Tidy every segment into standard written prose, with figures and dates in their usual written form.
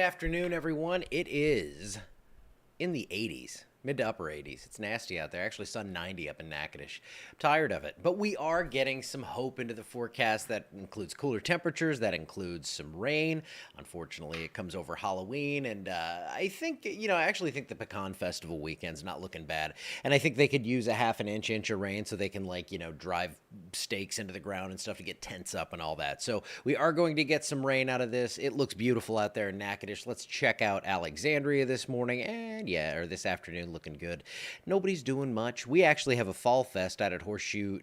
afternoon, everyone. It is in the 80s, mid to upper 80s. It's nasty out there. Actually, sun 90 up in Natchitoches. I'm tired of it. But we are getting some hope into the forecast that includes cooler temperatures, that includes some rain. Unfortunately, it comes over Halloween. And I think, I actually think the Pecan Festival weekend's not looking bad. And I think they could use a half an inch of rain so they can, drive stakes into the ground and stuff to get tents up and all that. So we are going to get some rain out of this. It looks beautiful out there in Natchitoches. Let's check out Alexandria this morning or this afternoon. Looking good. Nobody's doing much. We actually have a fall fest out at Horseshoe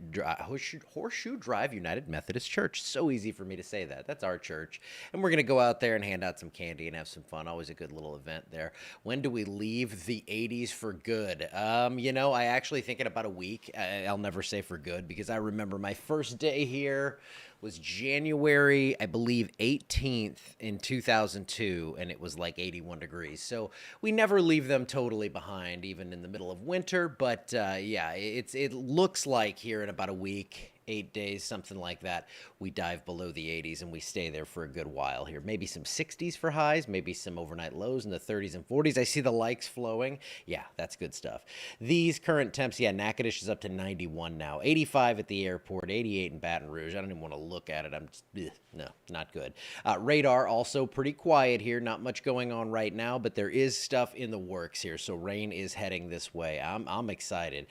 Drive United Methodist Church. So easy for me to say that. That's our church. And we're going to go out there and hand out some candy and have some fun. Always a good little event there. When do we leave the 80s for good? I actually think in about a week. I'll never say for good because I remember my first day here was January, I believe, 18th in 2002, and it was like 81 degrees. So we never leave them totally behind, even in the middle of winter. But it looks like here in about a week, 8 days, something like that, we dive below the 80s and we stay there for a good while here. Maybe some 60s for highs, maybe some overnight lows in the 30s and 40s. I see the likes flowing. Yeah, that's good stuff. These current temps, Natchitoches is up to 91 now. 85 at the airport, 88 in Baton Rouge. I don't even want to look at it. No, not good. Radar also pretty quiet here. Not much going on right now, but there is stuff in the works here. So rain is heading this way. I'm excited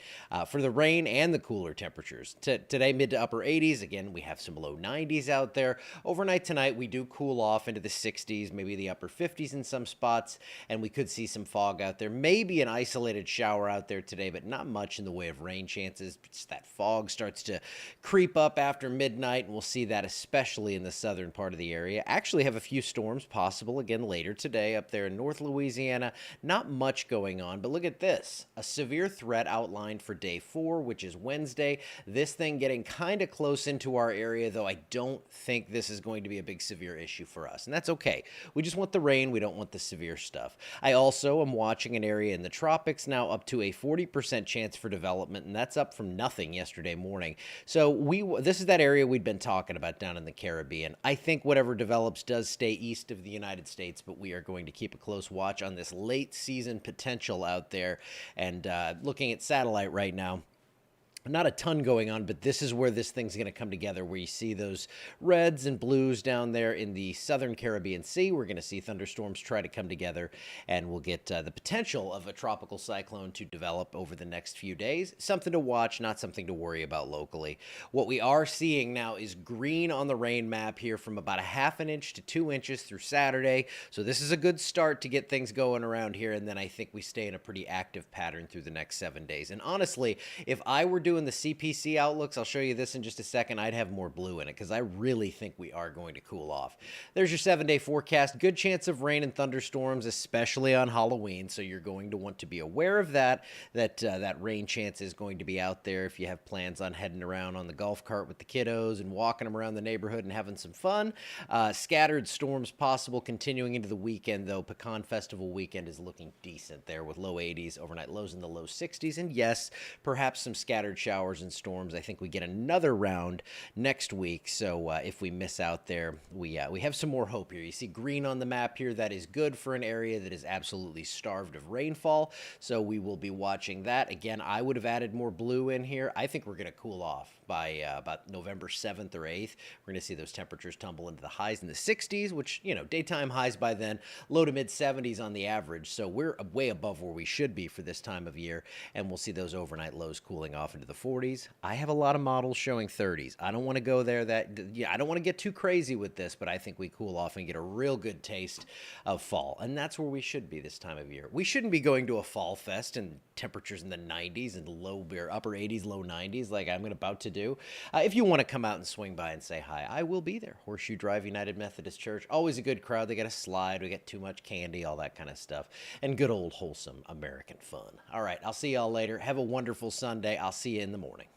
for the rain and the cooler temperatures. Today, mid to upper 80s. Again, we have some low 90s out there. Overnight tonight, we do cool off into the 60s, maybe the upper 50s in some spots, and we could see some fog out there. Maybe an isolated shower out there today, but not much in the way of rain chances. Just that fog starts to creep up after midnight, and we'll see that especially in the southern part of the area. Actually have a few storms possible again later today up there in North Louisiana. Not much going on, but look at this. A severe threat outlined for day 4, which is Wednesday. This thing getting kind of close into our area, though I don't think this is going to be a big severe issue for us, and that's okay. We just want the rain. We don't want the severe stuff. I also am watching an area in the tropics now up to a 40% chance for development, and that's up from nothing yesterday morning. So this is that area we'd been talking about down in the Caribbean. I think whatever develops does stay east of the United States, but we are going to keep a close watch on this late season potential out there. And looking at satellite right now, not a ton going on, but this is where this thing's going to come together, where you see those reds and blues down there in the southern Caribbean Sea. We're going to see thunderstorms try to come together, and we'll get the potential of a tropical cyclone to develop over the next few days. Something to watch, not something to worry about locally. What we are seeing now is green on the rain map here from about a half an inch to 2 inches through Saturday. So this is a good start to get things going around here, and then I think we stay in a pretty active pattern through the next 7 days. And honestly, if I were doing the CPC outlooks, I'll show you this in just a second, I'd have more blue in it because I really think we are going to cool off. There's your 7-day forecast. Good chance of rain and thunderstorms, especially on Halloween, so you're going to want to be aware of that rain chance is going to be out there if you have plans on heading around on the golf cart with the kiddos and walking them around the neighborhood and having some fun. Scattered storms possible continuing into the weekend, though. Pecan Festival weekend is looking decent there with low 80s, overnight lows in the low 60s, and yes, perhaps some scattered showers and storms. I think we get another round next week, so if we miss out there, we have some more hope here. You see green on the map here. That is good for an area that is absolutely starved of rainfall, so we will be watching that. Again, I would have added more blue in here. I think we're going to cool off by about November 7th or 8th. We're going to see those temperatures tumble into the highs in the 60s, which, daytime highs by then, low to mid 70s on the average, so we're way above where we should be for this time of year, and we'll see those overnight lows cooling off into the 40s. I have a lot of models showing 30s. I don't want to go there. I don't want to get too crazy with this, but I think we cool off and get a real good taste of fall, and that's where we should be this time of year. We shouldn't be going to a fall fest and temperatures in the 90s and upper 80s, low 90s like I'm about to do. If you want to come out and swing by and say hi, I will be there. Horseshoe Drive United Methodist Church. Always a good crowd. They got a slide. We got too much candy, all that kind of stuff, and good old wholesome American fun. All right, I'll see y'all later. Have a wonderful Sunday. I'll see you in the morning.